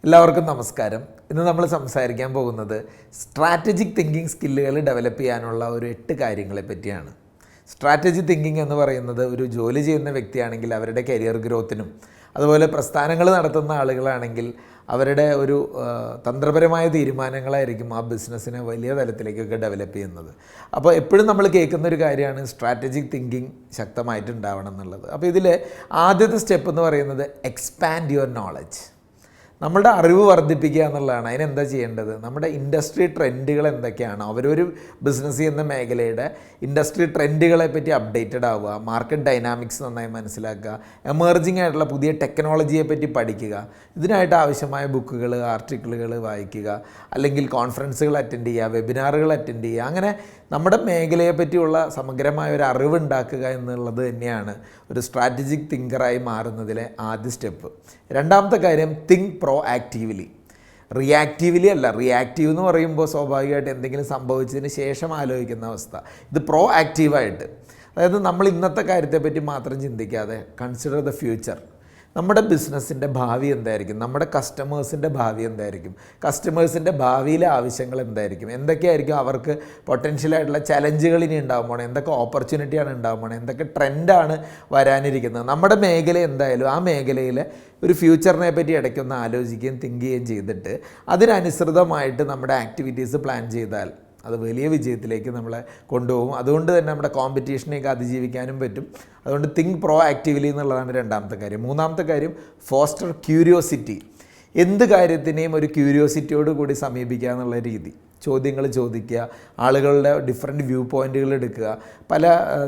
എല്ലാവർക്കും നമസ്കാരം. ഇന്ന് നമ്മൾ സംസാരിക്കാൻ പോകുന്നത് സ്ട്രാറ്റജിക് തിങ്കിങ് സ്കില്ലുകൾ ഡെവലപ്പ് ചെയ്യാനുള്ള ഒരു 8 കാര്യങ്ങളെ പറ്റിയാണ്. സ്ട്രാറ്റജിക് തിങ്കിങ് എന്ന് പറയുന്നത് ഒരു ജോലി ചെയ്യുന്ന വ്യക്തിയാണെങ്കിൽ അവരുടെ കരിയർ ഗ്രോത്തിനും, അതുപോലെ പ്രസ്ഥാനങ്ങൾ നടത്തുന്ന ആളുകളാണെങ്കിൽ അവരുടെ ഒരു തന്ത്രപരമായ തീരുമാനങ്ങളായിരിക്കും ആ ബിസിനസ്സിനെ വലിയ തലത്തിലേക്കൊക്കെ ഡെവലപ്പ് ചെയ്യുന്നത്. അപ്പോൾ എപ്പോഴും നമ്മൾ കേൾക്കുന്ന ഒരു കാര്യമാണ് സ്ട്രാറ്റജിക് തിങ്കിങ് ശക്തമായിട്ടുണ്ടാവണം എന്നുള്ളത്. അപ്പോൾ ഇതിൽ ആദ്യത്തെ സ്റ്റെപ്പ് എന്ന് പറയുന്നത് എക്സ്പാൻഡ് യുവർ നോളജ്. നമ്മളുടെ അറിവ് വർദ്ധിപ്പിക്കുക എന്നുള്ളതാണ്. അതിനെന്താ ചെയ്യേണ്ടത്? നമ്മുടെ ഇൻഡസ്ട്രി ട്രെൻഡുകൾ എന്തൊക്കെയാണോ, അവരൊരു ബിസിനസ് ചെയ്യുന്ന മേഖലയുടെ ഇൻഡസ്ട്രി ട്രെൻഡുകളെ പറ്റി അപ്ഡേറ്റഡ് ആവുക, മാർക്കറ്റ് ഡൈനാമിക്സ് നന്നായി മനസ്സിലാക്കുക, എമേർജിങ് ആയിട്ടുള്ള പുതിയ ടെക്നോളജിയെ പറ്റി പഠിക്കുക, ഇതിനായിട്ട് ആവശ്യമായ ബുക്കുകൾ, ആർട്ടിക്കിളുകൾ വായിക്കുക, അല്ലെങ്കിൽ കോൺഫറൻസുകൾ അറ്റൻഡ് ചെയ്യുക, വെബിനാറുകൾ അറ്റൻഡ് ചെയ്യുക. അങ്ങനെ നമ്മുടെ മേഖലയെ പറ്റിയുള്ള സമഗ്രമായ ഒരു അറിവ് ഉണ്ടാക്കുക എന്നുള്ളത് തന്നെയാണ് ഒരു സ്ട്രാറ്റജിക് തിങ്കറായി മാറുന്നതിലെ ആദ്യ സ്റ്റെപ്പ്. രണ്ടാമത്തെ കാര്യം, തിങ്ക് പ്രോ ആക്റ്റീവ്ലി. റിയാക്റ്റീവ്ലി അല്ല. റിയാക്റ്റീവ് എന്ന് പറയുമ്പോൾ സ്വാഭാവികമായിട്ട് എന്തെങ്കിലും സംഭവിച്ചതിന് ശേഷം ആലോചിക്കുന്ന അവസ്ഥ. ഇത് പ്രോ ആക്റ്റീവായിട്ട്, അതായത് നമ്മൾ ഇന്നത്തെ കാര്യത്തെപ്പറ്റി മാത്രം ചിന്തിക്കാതെ കൺസിഡർ ദ ഫ്യൂച്ചർ. നമ്മുടെ ബിസിനസ്സിൻ്റെ ഭാവി എന്തായിരിക്കും, നമ്മുടെ കസ്റ്റമേഴ്സിൻ്റെ ഭാവി എന്തായിരിക്കും, കസ്റ്റമേഴ്സിൻ്റെ ഭാവിയിലെ ആവശ്യങ്ങൾ എന്തായിരിക്കും, എന്തൊക്കെയായിരിക്കും അവർക്ക് പൊട്ടൻഷ്യലായിട്ടുള്ള ചലഞ്ചുകൾ ഇനി ഉണ്ടാകുമ്പോൾ, എന്തൊക്കെ ഓപ്പർച്യൂണിറ്റിയാണ് ഉണ്ടാകുമ്പോൾ, എന്തൊക്കെ ട്രെൻഡാണ് വരാനിരിക്കുന്നത്, നമ്മുടെ മേഖല എന്തായാലും ആ മേഖലയിലെ ഒരു ഫ്യൂച്ചറിനെ പറ്റി ഇടയ്ക്കൊന്ന് ആലോചിക്കുകയും തിങ്ക് ചെയ്യുകയും ചെയ്തിട്ട് അതിനനുസൃതമായിട്ട് നമ്മുടെ ആക്ടിവിറ്റീസ് പ്ലാൻ ചെയ്താൽ അത് വലിയ വിജയത്തിലേക്ക് നമ്മളെ കൊണ്ടുപോകും. അതുകൊണ്ട് തന്നെ നമ്മുടെ കോമ്പറ്റീഷനെയൊക്കെ അതിജീവിക്കാനും പറ്റും. അതുകൊണ്ട് തിങ്ക് പ്രോ ആക്റ്റീവ്ലി എന്നുള്ളതാണ് രണ്ടാമത്തെ കാര്യം. മൂന്നാമത്തെ കാര്യം, ഫോസ്റ്റർ ക്യൂരിയോസിറ്റി. എന്ത് കാര്യത്തിനെയും ഒരു ക്യൂരിയോസിറ്റിയോട് കൂടി സമീപിക്കുക എന്നുള്ള രീതി. ചോദ്യങ്ങൾ ചോദിക്കുക, ആളുകളുടെ ഡിഫറെൻറ്റ് വ്യൂ പോയിൻറ്റുകൾ എടുക്കുക, പല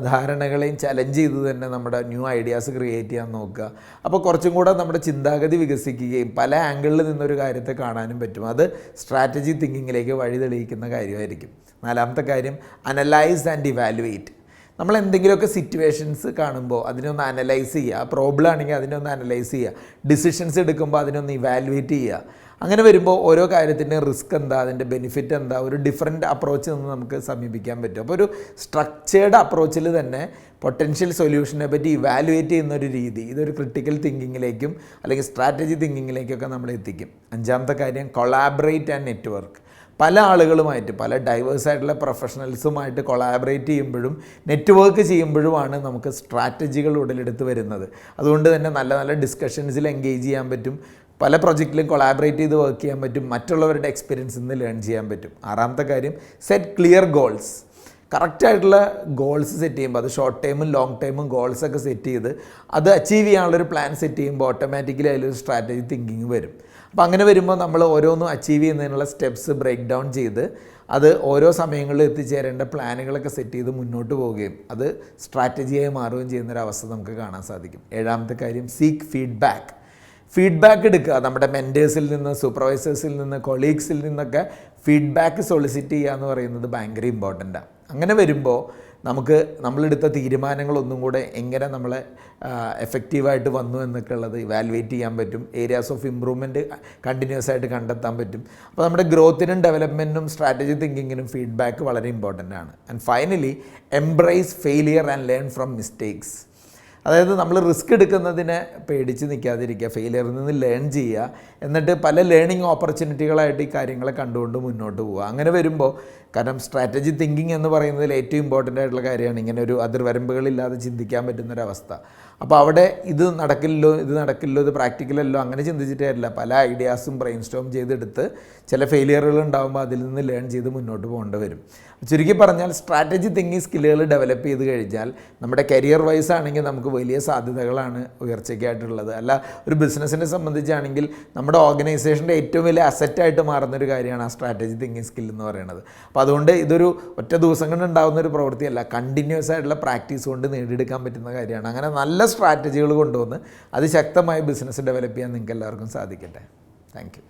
ധാരണകളെയും ചലഞ്ച് ചെയ്ത് തന്നെ നമ്മുടെ ന്യൂ ഐഡിയാസ് ക്രിയേറ്റ് ചെയ്യാൻ നോക്കുക. അപ്പോൾ കുറച്ചും കൂടെ നമ്മുടെ ചിന്താഗതി വികസിക്കുകയും പല ആംഗിളിൽ നിന്നൊരു കാര്യത്തെ കാണാനും പറ്റും. അത് സ്ട്രാറ്റജി തിങ്കിങ്ങിലേക്ക് വഴി തെളിയിക്കുന്ന കാര്യമായിരിക്കും. നാലാമത്തെ കാര്യം, അനലൈസ് ആൻഡ് ഇവാലുവേറ്റ്. നമ്മൾ എന്തെങ്കിലുമൊക്കെ സിറ്റുവേഷൻസ് കാണുമ്പോൾ അതിനൊന്ന് അനലൈസ് ചെയ്യുക. പ്രോബ്ലം ആണെങ്കിൽ അതിനൊന്ന് അനലൈസ് ചെയ്യുക. ഡിസിഷൻസ് എടുക്കുമ്പോൾ അതിനൊന്ന് ഇവാലുവേറ്റ് ചെയ്യുക. അങ്ങനെ വരുമ്പോൾ ഓരോ കാര്യത്തിൻ്റെ റിസ്ക് എന്താ, അതിൻ്റെ ബെനിഫിറ്റ് എന്താ, ഒരു ഡിഫറെൻറ്റ് അപ്രോച്ചിൽ നിന്ന് നമുക്ക് സമീപിക്കാൻ പറ്റും. അപ്പോൾ ഒരു സ്ട്രക്ചേർഡ് അപ്രോച്ചിൽ തന്നെ പൊട്ടൻഷ്യൽ സൊല്യൂഷനെ പറ്റി ഇവാലുവേറ്റ് ചെയ്യുന്നൊരു രീതി, ഇതൊരു ക്രിട്ടിക്കൽ തിങ്കിങ്ങിലേക്കും അല്ലെങ്കിൽ സ്ട്രാറ്റജി തിങ്കിങ്ങിലേക്കൊക്കെ നമ്മളെ എത്തിക്കും. അഞ്ചാമത്തെ കാര്യം, കൊളാബറേറ്റ് ആൻഡ് നെറ്റ്വർക്ക്. പല ആളുകളുമായിട്ട്, പല ഡൈവേഴ്സായിട്ടുള്ള പ്രൊഫഷണൽസുമായിട്ട് കൊളാബറേറ്റ് ചെയ്യുമ്പോഴും നെറ്റ്വർക്ക് ചെയ്യുമ്പോഴുമാണ് നമുക്ക് സ്ട്രാറ്റജികൾ ഉടലെടുത്ത് വരുന്നത്. അതുകൊണ്ട് തന്നെ നല്ല നല്ല ഡിസ്കഷൻസിൽ എൻഗേജ് ചെയ്യാൻ പറ്റും, പല പ്രൊജക്റ്റിലും കൊളാബറേറ്റ് ചെയ്ത് വർക്ക് ചെയ്യാൻ പറ്റും, മറ്റുള്ളവരുടെ എക്സ്പീരിയൻസിൽ നിന്ന് ലേൺ ചെയ്യാൻ പറ്റും. ആറാമത്തെ കാര്യം, സെറ്റ് ക്ലിയർ ഗോൾസ്. കറക്റ്റായിട്ടുള്ള ഗോൾസ് സെറ്റ് ചെയ്യുമ്പോൾ, അത് ഷോർട്ട് ടൈമും ലോങ് ടൈമും ഗോൾസൊക്കെ സെറ്റ് ചെയ്ത് അത് അച്ചീവ് ചെയ്യാനുള്ളൊരു പ്ലാൻ സെറ്റ് ചെയ്യുമ്പോൾ ഓട്ടോമാറ്റിക്കലി അതിലൊരു സ്ട്രാറ്റജി തിങ്കിങ് വരും. അപ്പോൾ അങ്ങനെ വരുമ്പോൾ നമ്മൾ ഓരോന്നും അച്ചീവ് ചെയ്യുന്നതിനുള്ള സ്റ്റെപ്സ് ബ്രേക്ക് ഡൗൺ ചെയ്ത് അത് ഓരോ സമയങ്ങളിൽ എത്തിച്ചേരേണ്ട പ്ലാനുകളൊക്കെ സെറ്റ് ചെയ്ത് മുന്നോട്ട് പോവുകയും അത് സ്ട്രാറ്റജിയായി മാറുകയും ചെയ്യുന്നൊരവസ്ഥ നമുക്ക് കാണാൻ സാധിക്കും. ഏഴാമത്തെ കാര്യം, സീക്ക് ഫീഡ്ബാക്ക്. ഫീഡ്ബാക്ക് എടുക്കുക. നമ്മുടെ മെൻറ്റേഴ്സിൽ നിന്ന്, സൂപ്പർവൈസേഴ്സിൽ നിന്ന്, കൊളീഗ്സിൽ നിന്നൊക്കെ ഫീഡ്ബാക്ക് സൊളിസിറ്റ് ചെയ്യുക എന്ന് പറയുന്നത് ഭയങ്കര ഇമ്പോർട്ടൻ്റാണ്. അങ്ങനെ വരുമ്പോൾ നമുക്ക് നമ്മളെടുത്ത തീരുമാനങ്ങളൊന്നും കൂടെ എങ്ങനെ നമ്മളെ എഫക്റ്റീവായിട്ട് വന്നു എന്നൊക്കെ ഉള്ളത് ഇവാലുവേറ്റ് ചെയ്യാൻ പറ്റും. ഏരിയാസ് ഓഫ് ഇമ്പ്രൂവ്മെൻറ്റ് കണ്ടിന്യൂസ് ആയിട്ട് കണ്ടെത്താൻ പറ്റും. അപ്പോൾ നമ്മുടെ ഗ്രോത്തിനും ഡെവലപ്മെൻറ്റിനും സ്ട്രാറ്റജി തിങ്കിങ്ങിനും ഫീഡ്ബാക്ക് വളരെ ഇമ്പോർട്ടൻ്റ് ആണ്. And finally, embrace failure and learn from mistakes. അതായത് നമ്മൾ റിസ്ക് എടുക്കുന്നതിനെ പേടിച്ച് നിൽക്കാതിരിക്കുക, ഫെയിലിയറിൽ നിന്ന് ലേൺ ചെയ്യുക, എന്നിട്ട് പല ലേണിംഗ് ഓപ്പർച്യൂണിറ്റികളായിട്ട് ഈ കാര്യങ്ങളെ കണ്ടുകൊണ്ട് മുന്നോട്ട് പോവുക. അങ്ങനെ വരുമ്പോൾ, കാരണം സ്ട്രാറ്റജി തിങ്കിങ് എന്ന് പറയുന്നതിൽ ഏറ്റവും ഇമ്പോർട്ടൻ്റ് ആയിട്ടുള്ള കാര്യമാണ് ഇങ്ങനെ ഒരു അതിർവരമ്പുകളില്ലാതെ ചിന്തിക്കാൻ പറ്റുന്നൊരവസ്ഥ. അപ്പോൾ അവിടെ ഇത് നടക്കില്ലോ, ഇത് പ്രാക്ടിക്കലല്ലോ, അങ്ങനെ ചിന്തിച്ചിട്ടേ പല ഐഡിയാസും ബ്രെയിൻ സ്റ്റോം ചെയ്തെടുത്ത് ചില ഫെയിലിയറുകൾ ഉണ്ടാകുമ്പോൾ അതിൽ നിന്ന് ലേൺ ചെയ്ത് മുന്നോട്ട് പോകേണ്ടി വരും. ചുരുക്കി പറഞ്ഞാൽ സ്ട്രാറ്റജി തിങ്കിങ് സ്കില്ലുകൾ ഡെവലപ്പ് ചെയ്ത് കഴിഞ്ഞാൽ നമ്മുടെ കരിയർ വൈസ് ആണെങ്കിൽ നമുക്ക് വലിയ സാധ്യതകളാണ് ഉയർച്ചയ്ക്കായിട്ടുള്ളത്. അല്ല, ഒരു ബിസിനസ്സിനെ സംബന്ധിച്ചാണെങ്കിൽ നമ്മുടെ ഓർഗനൈസേഷൻ്റെ ഏറ്റവും വലിയ അസറ്റായിട്ട് മാറുന്നൊരു കാര്യമാണ് ആ സ്ട്രാറ്റജി തിങ്കിങ് സ്കിൽ എന്ന് പറയുന്നത്. അപ്പോൾ അതുകൊണ്ട് ഇതൊരു ഒറ്റ ദിവസം കൊണ്ട് ഉണ്ടാകുന്ന ഒരു പ്രവൃത്തിയല്ല, കണ്ടിന്യൂസ് ആയിട്ടുള്ള പ്രാക്ടീസ് കൊണ്ട് നേടിയെടുക്കാൻ പറ്റുന്ന കാര്യമാണ്. അങ്ങനെ നല്ല സ്ട്രാറ്റജികൾ കൊണ്ടുവന്ന് അതിശക്തമായി ബിസിനസ് ഡെവലപ്പ് ചെയ്യാൻ നിങ്ങൾക്ക് എല്ലാവർക്കും സാധിക്കട്ടെ. Thank you.